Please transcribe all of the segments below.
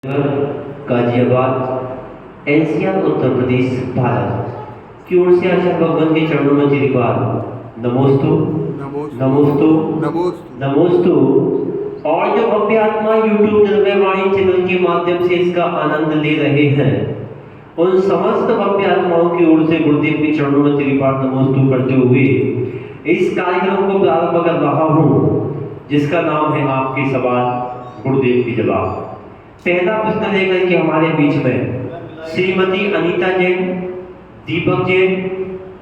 Ghaziabad NCR Uttar Pradesh Bharat की ओर से आचार्य भगवान के चरणों में तिरुपाल नमोस्तु नमोस्तु नमोस्तु। और जो भव्य आत्मा यूट्यूब निर्भयवाणी चैनल के माध्यम से इसका आनंद ले रहे हैं उन समस्त भव्य आत्माओं की ओर से गुरुदेव के चरणों में तिरुपाल नमोस्तु करते हुए इस कार्यक्रम को प्रारंभ कर रहा हूँ जिसका नाम है आपके सवाल गुरुदेव की जवाब। पहला प्रश्न लेकर के हमारे बीच में श्रीमती अनीता जैन, दीपक जैन,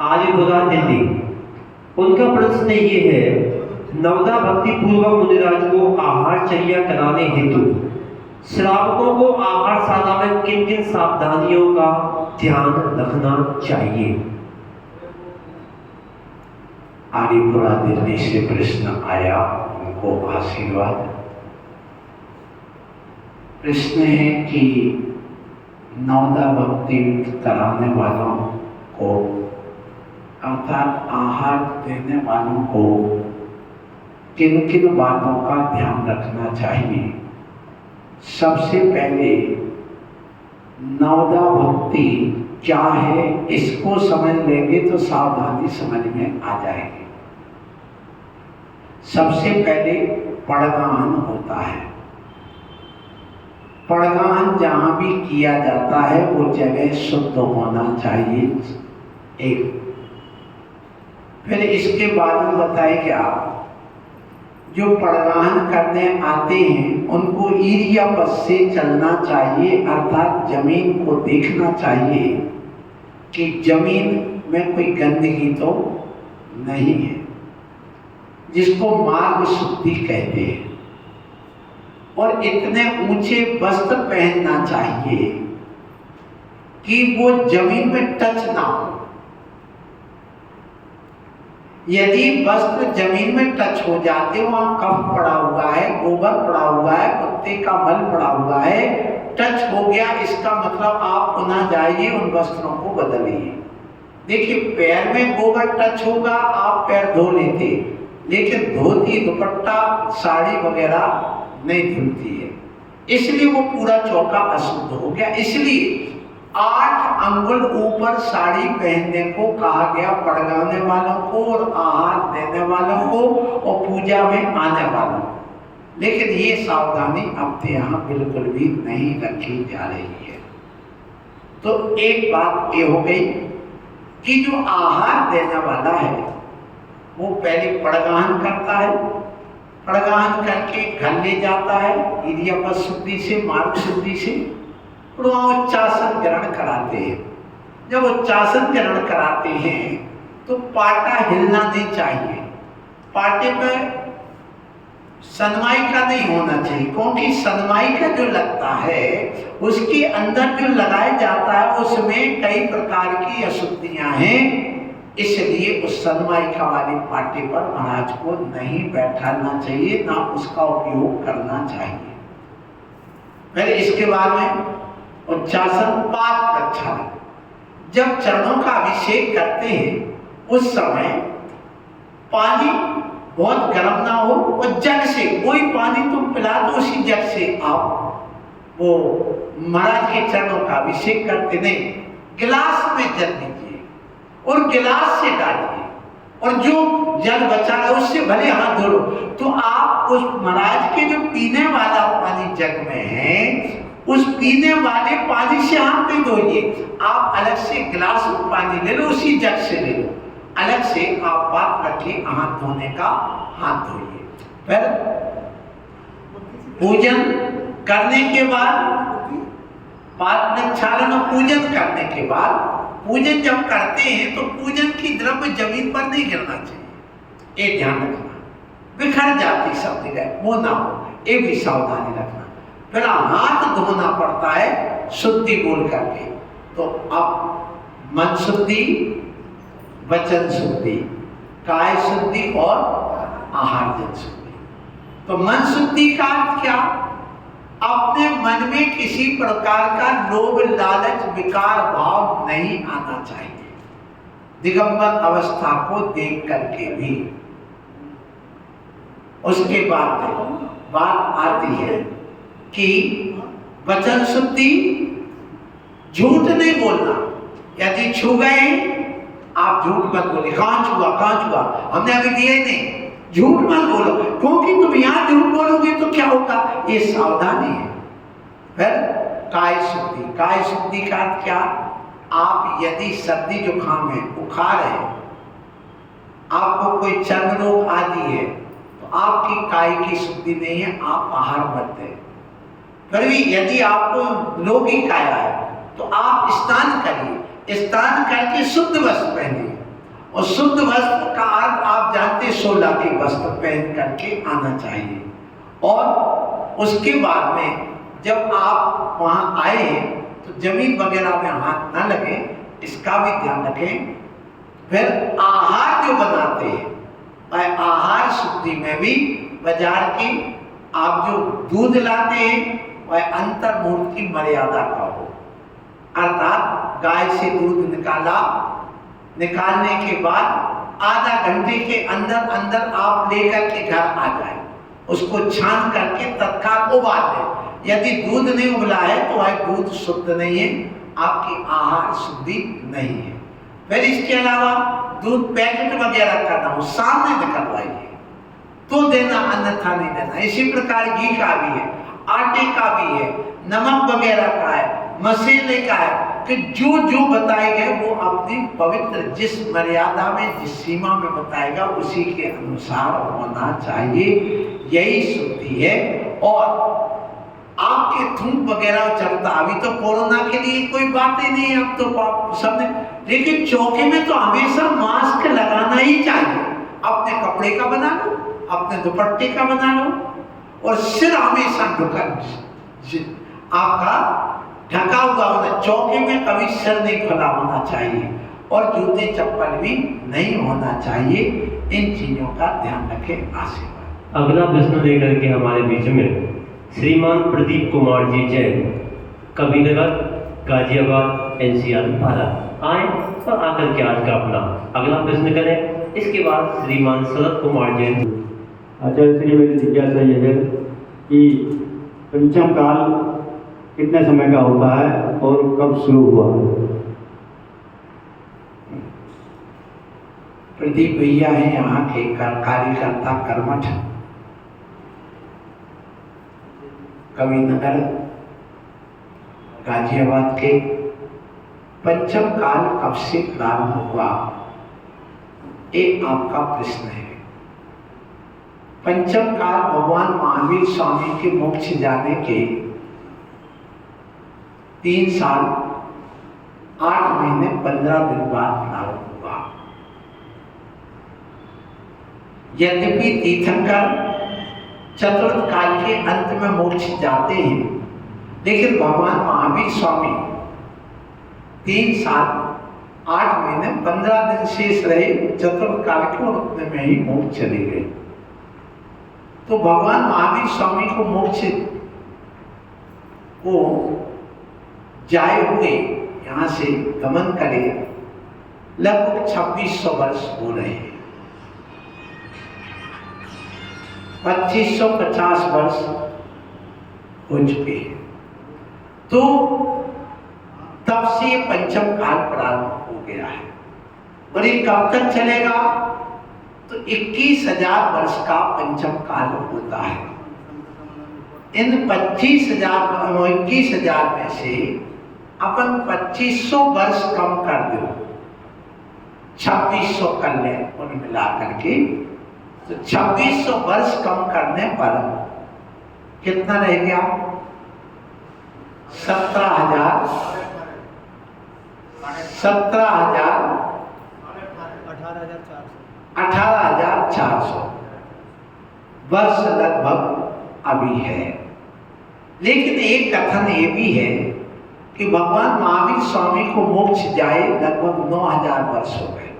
आलिपुरा दिल्ली। उनका प्रश्न ये है, नवदा भक्ति पूर्वक मुनिराज को आहारचर्या कराने हेतु श्रावकों को आहारशाला में किन किन सावधानियों का ध्यान रखना चाहिए? आलिपुरा दिल्ली से प्रश्न आया, उनको आशीर्वाद। प्रश्न है कि नवदा भक्ति कराने वालों को अर्थात आहार देने वालों को किन किन बातों का ध्यान रखना चाहिए। सबसे पहले नवदा भक्ति क्या है इसको समझ लेंगे तो सावधानी समझ में आ जाएगी। सबसे पहले पड़गान होता है। पड़गान जहाँ भी किया जाता है वो जगह शुद्ध होना चाहिए। एक फिर इसके बाद में बताए क्या, जो पड़गान करने आते हैं उनको ईरिया पथ से चलना चाहिए, अर्थात जमीन को देखना चाहिए कि जमीन में कोई गंदगी तो नहीं है, जिसको मार्ग शुद्धि कहते हैं। और इतने ऊंचे वस्त्र पहनना चाहिए कि वो जमीन में टच ना हो। यदि वस्त्र जमीन में टच हो जाते, वहां कफ पड़ा हुआ है, गोबर पड़ा हुआ है, कुत्ते का मल पड़ा हुआ है, टच हो गया, इसका मतलब आप पुनः जाइए उन वस्त्रों को बदलिए। देखिए, पैर में गोबर टच होगा, आप पैर धो लेते, लेकिन धोती, दुपट्टा, साड़ी वगैरह नहीं धुलती है, इसलिए वो पूरा चौका अशुद्ध हो गया। इसलिए 8 अंगुल ऊपर साड़ी पहनने को कहा गया पड़गाने वालों को और आहार देने वालों को और पूजा में आने वालों को। लेकिन ये सावधानी अपने यहाँ बिल्कुल भी नहीं रखी जा रही है। तो एक बात ये हो गई कि जो आहार देने वाला है वो पहले पड़गान करता है, पड़गान करके घर ले जाता है ईरियापथ शुद्धि से, मार्ग शुद्धि से, और वहाँ उच्चासन ग्रहण कराते हैं। जब उच्चासन ग्रहण कराते हैं तो पाटा हिलना नहीं चाहिए। पाटे पर सनमाइका नहीं होना चाहिए, क्योंकि सनमाइका जो लगता है उसके अंदर जो लगाया जाता है उसमें कई प्रकार की अशुद्धियां हैं, इसलिए उस सनमाइका वाले पाटे पर महाराज को नहीं बैठाना चाहिए, ना उसका उपयोग करना चाहिए। फिर इसके बाद में उच्चासन, पाद प्रक्षालन। जब चरणों का अभिषेक करते हैं उस समय पानी बहुत गर्म ना हो और जग से कोई पानी तुम पिला दो, उसी जग से आप वो महाराज के चरणों का अभिषेक करते नहीं, गिलास में जल दीजिए और गिलास से डालिए, और जो जल बचा है उससे भले हाथ धो लो। तो आप उस महाराज के जो पीने वाला पानी जग में है उस पीने वाले पानी से हाथ नहीं धोइए, आप अलग से गिलास में पानी ले लो, उसी जग से ले लो, अलग से आप बात करके हाथ धोने का हाथ धोइए। फिर पूजन करने के बाद, पाद प्रक्षालन और पूजन करने के बाद, पूजन जब करते हैं तो पूजन की द्रव्य जमीन पर नहीं गिरना चाहिए, ये ध्यान रखना। बिखर जाती सब जगह वो ना हो, ये भी सावधानी रखना। फिर हाथ धोना पड़ता है शुद्धि बोल करके। तो अब मन शुद्धि, वचन शुद्धि, काय शुद्धि और आहार जन शुद्धि। तो मन शुद्धि का अर्थ क्या? अपने मन में किसी प्रकार का लोभ, लालच, विकार भाव नहीं आना चाहिए, दिगंबर अवस्था को देख करके भी। उसके बाद बात आती है कि वचन शुद्धि, झूठ नहीं बोलना। यदि छू गए आप झूठ मत बोले, कहां छुआ, हमने अभी दिए नहीं, झूठ मत बोलो, क्योंकि तुम यहां झूठ बोलोगे तो क्या होगा, ये सावधानी है। फिर काय शुद्धि का अर्थ क्या, आप यदि सर्दी जुकाम है, बुखार है, आपको कोई चर्म रोग आदि है, तो आपकी काय की शुद्धि नहीं है, आप आहार मत दें। फिर भी यदि आपको रोगी काया है तो आप स्नान करिए, स्नान करके शुद्ध वस्त्र पहनिए, और शुद्ध वस्त्र का अर्थ आप जानते 16 के वस्त्र पहन करके आना चाहिए। और उसके बाद में जब आप वहां आए तो जमीन वगैरह में हाथ ना लगे, इसका भी ध्यान रखें। फिर आहार जो बनाते हैं, आहार शुद्धि में भी बाजार की आप जो दूध लाते हैं वह अंतर्मूर्त की मर्यादा का हो, अर्थात गाय से दूध निकालने के बाद आधा घंटे के अंदर आप लेकर के घर आ जाए, उसको छान करके तत्काल उबाल लें। यदि दूध नहीं उबला है तो वह दूध शुद्ध नहीं है, आपकी आहार शुद्धि नहीं है। फिर इसके अलावा दूध पैकेट वगैरह का ना हो, सामने निकलवाइए तो देना, अन्यथा नहीं देना। इसी प्रकार घी का भी है, आटे का भी है, नमक वगैरह का है, मसाले का है, कि जो बताएगा वो अपनी पवित्र जिस मर्यादा में, जिस सीमा में बताएगा उसी के अनुसार होना चाहिए, यही शुद्धि है। और आपके थूक वगैरह चलता, अभी तो कोरोना के लिए कोई बात ही नहीं है, अब तो सबने, लेकिन चौके में तो हमेशा मास्क लगाना ही चाहिए। अपने कपड़े का बना लो, अपने दुपट्टे का बना लो, और सिर हमेशा आपका ढका हुआ होना, चौके में कभी सिर नहीं खुला होना चाहिए, और जूते चप्पल भी नहीं होना चाहिए। इन चीजों का ध्यान रखें। आशीर्वाद। अगला प्रश्न लेकर के हमारे बीच में श्रीमान प्रदीप कुमार जी जैन, कविनगर, गाजियाबाद, NCR भारत आए और आकर के आज का अपना अगला प्रश्न करें। इसके बाद श्रीमान शरद कुमार जैन। आचार्य श्री, मेरी जिज्ञासा यह है कि पंचम काल कितने समय का होता है और कब शुरू हुआ? प्रदीप भैया है यहाँ के कार्यकर्ता कर्मठ, कविनगर, गाजियाबाद के। पंचम काल कब से प्रारंभ हुआ, एक आपका प्रश्न है। पंचम काल भगवान महावीर स्वामी के मोक्ष जाने के 3 साल 8 महीने 15 दिन बाद प्रारंभ हुआ। यद्यपि तीर्थंकर चतुर्थ काल के अंत में मोक्ष जाते हैं, लेकिन भगवान महावीर स्वामी 3 साल 8 महीने 15 दिन शेष रहे चतुर्थ काल के, और उतने में ही मोक्ष चले गए। तो भगवान महावीर स्वामी को मोक्ष को जाए हुए यहाँ से गमन करे लगभग 2600 वर्ष हो रहे हैं। 2550 वर्ष हो चुके हैं। तो तब से ये पंचम काल प्रारंभ हो गया है, और ये कब तक चलेगा, तो 21,000 वर्ष का पंचम काल होता है। इन 21,000 में से अपन 2500 वर्ष कम कर दो, 2600 कर ले उन मिला करके, तो 2600 वर्ष कम करने पर कितना रह गया, 18,400 वर्ष लगभग अभी है। लेकिन एक कथन ये भी है कि भगवान महावीर स्वामी को मोक्ष जाए लगभग 9,000 वर्ष हो गए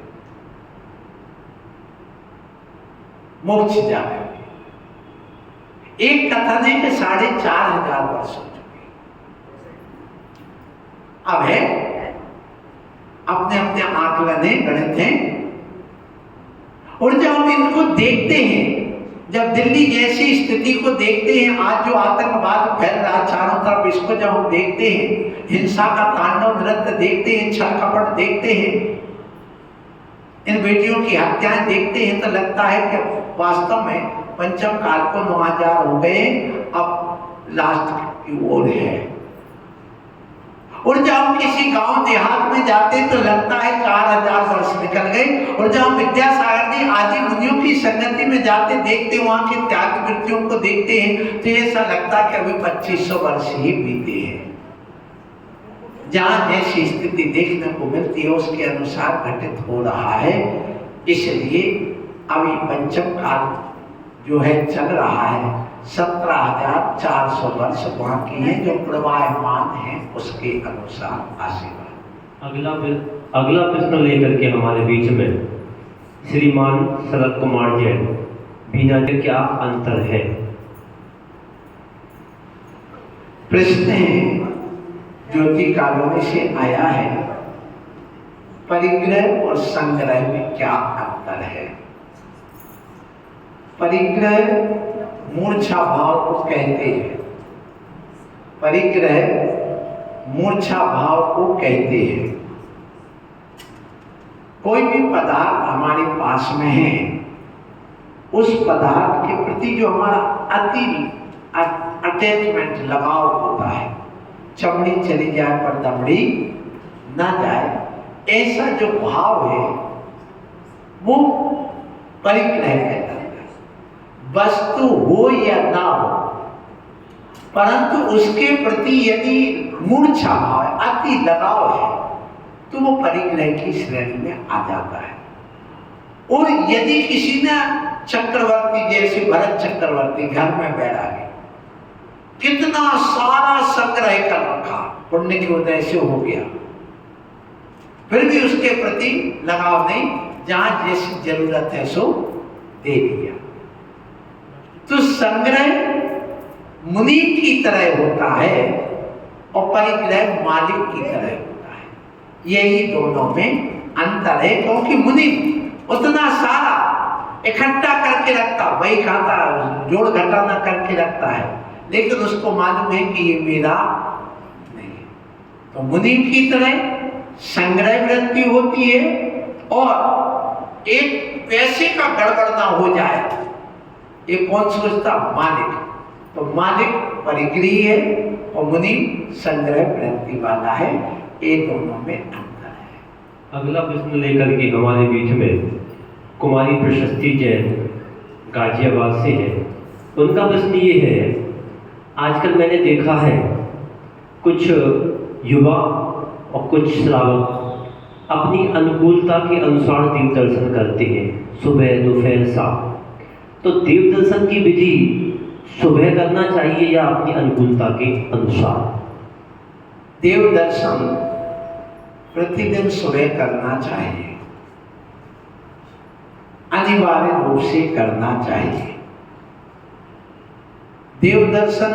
मोक्ष जाने। एक कथन है कि 4,500 वर्ष हो चुके। अब है अपने अपने आकलन है, गणित है, और जब हम इनको देखते हैं जब दिल्ली जैसी स्थिति को देखते हैं, आज जो आतंकवाद फैल रहा चारों तरफ, इसको जब हम देखते हैं, हिंसा का तांडव नृत्य देखते हैं, छल कपट देखते हैं, इन बेटियों की हत्याएं देखते हैं, तो लगता है कि वास्तव में पंचम काल को 9000 हो गए, अब लास्ट की ओर है। और जब हम किसी गांव देहात में जाते तो लगता है 4000 वर्ष निकल गए, और जब हम विद्यासागर जी आदि मुनियों की संगति में जाते, देखते वहां के त्याग वृत्तियों को देखते हैं, तो ऐसा लगता है कि अभी 2500 वर्ष ही बीते हैं। जहां जैसी स्थिति देखने को मिलती है उसके अनुसार घटित हो रहा है। इसलिए अभी पंचम काल जो है चल रहा है, 17400 वर्ष बाकी है, जो प्रवाहमान है उसके अनुसार आशीर्वाद। अगला प्रश्न लेकर के हमारे बीच में श्रीमान शरद कुमार जैन, बीना में क्या अंतर है? प्रश्न ज्योति कालोनी से आया है, परिग्रह और संग्रह में क्या अंतर है? परिग्रह मूर्छा भाव को कहते हैं, परिग्रह मूर्छा भाव को कहते हैं। कोई भी पदार्थ हमारे पास में है, उस पदार्थ के प्रति जो हमारा अति अटैचमेंट लगाव होता है, चमड़ी चली जाए पर दमड़ी ना जाए, ऐसा जो भाव है वो परिग्रह कहता है। वस्तु हो या ना हो, परंतु उसके प्रति यदि मूर्छा भाव है, अति लगाव है, तो वो परिग्रह की श्रेणी में आ जाता है। और यदि किसी ने चक्रवर्ती जैसे भरत चक्रवर्ती घर में बैठा है, कितना सारा संग्रह कर रखा, पुण्य के उदय से हो गया, फिर भी उसके प्रति लगाव नहीं, जहां जैसी जरूरत है सो दे दिया। तो संग्रह मुनि की तरह होता है और परिग्रह मालिक की तरह होता है। यही दोनों में अंतर है, क्योंकि मुनि उतना सारा इकट्ठा करके रखता, वही खाता, जोड़ घटाना करके रखता है, लेकिन उसको मालूम है कि ये मेरा नहीं है। तो मुनि की तरह संग्रह वृत्ति होती है, और एक पैसे का गड़बड़ ना हो जाए, ये कौन सोचता? मालिक। तो मालिक परिग्रही है और मुनि संग्रह वृत्ति वाला है, ये दोनों में अंतर है। अगला प्रश्न लेकर के हमारे बीच में कुमारी प्रशस्ति जैन गाजियाबाद से है। उनका प्रश्न ये है, आजकल मैंने देखा है कुछ युवा और कुछ श्रावक अपनी अनुकूलता के अनुसार देव दर्शन करते हैं, सुबह दोपहर शाम। तो देव दर्शन की विधि सुबह करना चाहिए या अपनी अनुकूलता के अनुसार? देव दर्शन प्रतिदिन सुबह करना चाहिए, अनिवार्य रूप से करना चाहिए। देव दर्शन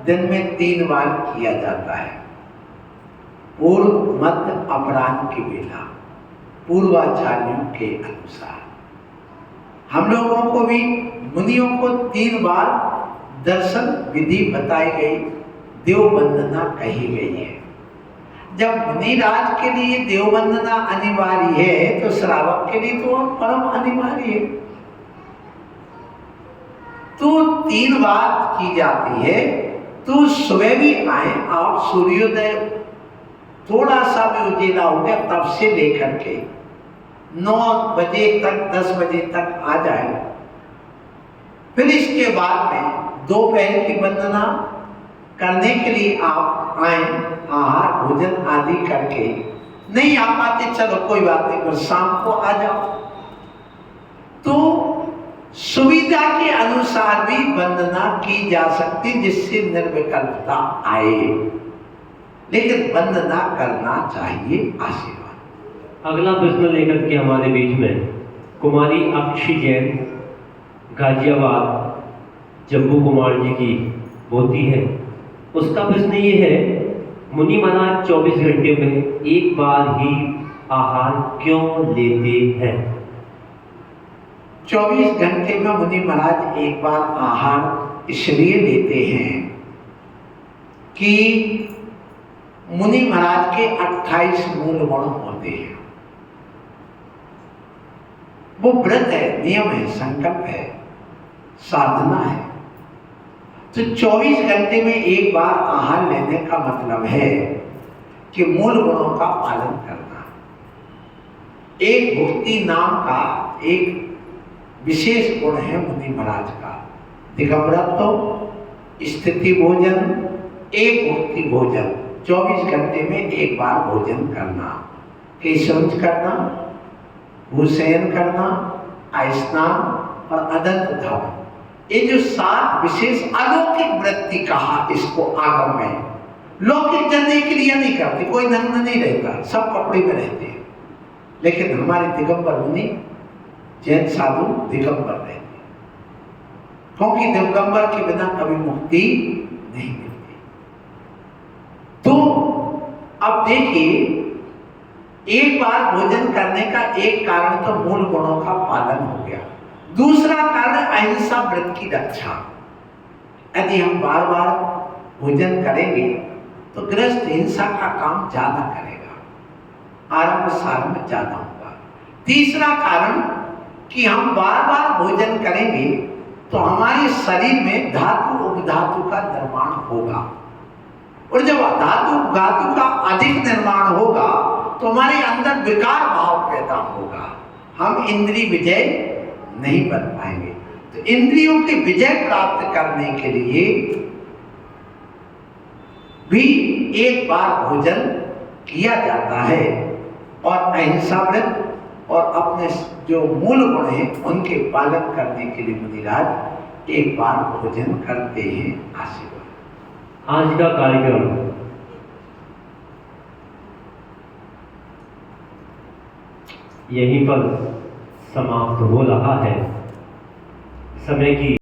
दिन में 3 बार किया जाता है, पूर्व मध्य अपराह्न की वेला, पूर्वाचार्यों के अनुसार। हम लोगों को भी मुनियों को 3 बार दर्शन विधि बताई गई, देव वंदना कही गई है। जब मुनिराज के लिए देव वंदना अनिवार्य है, तो श्रावक के लिए तो परम अनिवार्य है। तो 3 बार की जाती है। तो सुबह भी आए आप, सूर्योदय थोड़ा सा भी उजेला हो गया तब से लेकर के 9 बजे तक 10 बजे तक आ जाए। फिर इसके बाद में दोपहर की वंदना करने के लिए आप आए, आहार भोजन आदि करके। नहीं आ पाते, चलो कोई बात नहीं, फिर शाम को आ जाओ। तो सुविधा के अनुसार भी वंदना की जा सकती, जिससे निर्विकल्पता आए, लेकिन वंदना करना चाहिए। आशीर्वाद। अगला प्रश्न लेकर के हमारे बीच में कुमारी अक्षी जैन गाजियाबाद जम्मू कुमार जी की होती है। उसका प्रश्न ये है, मुनि महाराज 24 घंटे में एक बार ही आहार क्यों लेते हैं? 24 घंटे में मुनि महाराज एक बार आहार इसलिए लेते हैं कि मुनि महाराज के 28 मूल गुण होते हैं। वो व्रत है, नियम है, संकल्प है, साधना है। तो 24 घंटे में एक बार आहार लेने का मतलब है कि मूल गुणों का पालन करना। एक भुक्ति नाम का एक विशेष गुण है मुनि महाराज का, दिगंबरत्व, स्थिति भोजन, एक भुक्ति भोजन, 24 घंटे में एक बार भोजन करना, केशौच करना, भूशयन करना, स्नान और अदंत धावन। ये जो 7 विशेष अलौकिक वृत्ति कहा इसको आगम में, लौकिक जन एक क्रिया नहीं करते, कोई नग्न नहीं रहता, सब कपड़े में रहते हैं। लेकिन हमारे दिगंबर मुनि जैन साधु दिगंबर रहते हैं, क्योंकि दिगंबर के बिना कभी मुक्ति नहीं मिलती। तो अब देखिए, एक बार भोजन करने का एक कारण तो मूल गुणों का पालन हो गया। दूसरा कारण अहिंसा व्रत की रक्षा। यदि हम बार बार भोजन करेंगे तो गृहस्थ हिंसा का काम ज्यादा करेगा, आरंभ सारंभ ज्यादा होगा। तीसरा कारण कि हम बार बार भोजन करेंगे तो हमारे शरीर में धातु उपधातु का निर्माण होगा, और जब धातु उपधातु का अधिक निर्माण होगा तो हमारे अंदर विकार भाव पैदा होगा, हम इंद्रिय विजय नहीं बन पाएंगे। तो इंद्रियों के विजय प्राप्त करने के लिए भी एक बार भोजन किया जाता है, और अहिंसा व्रत और अपने जो मूल गुण हैं उनके पालन करने के लिए मुनिराज एक बार भोजन करते हैं। आशीर्वाद। आज का कार्यक्रम यहीं पर समाप्त हो रहा है। समय की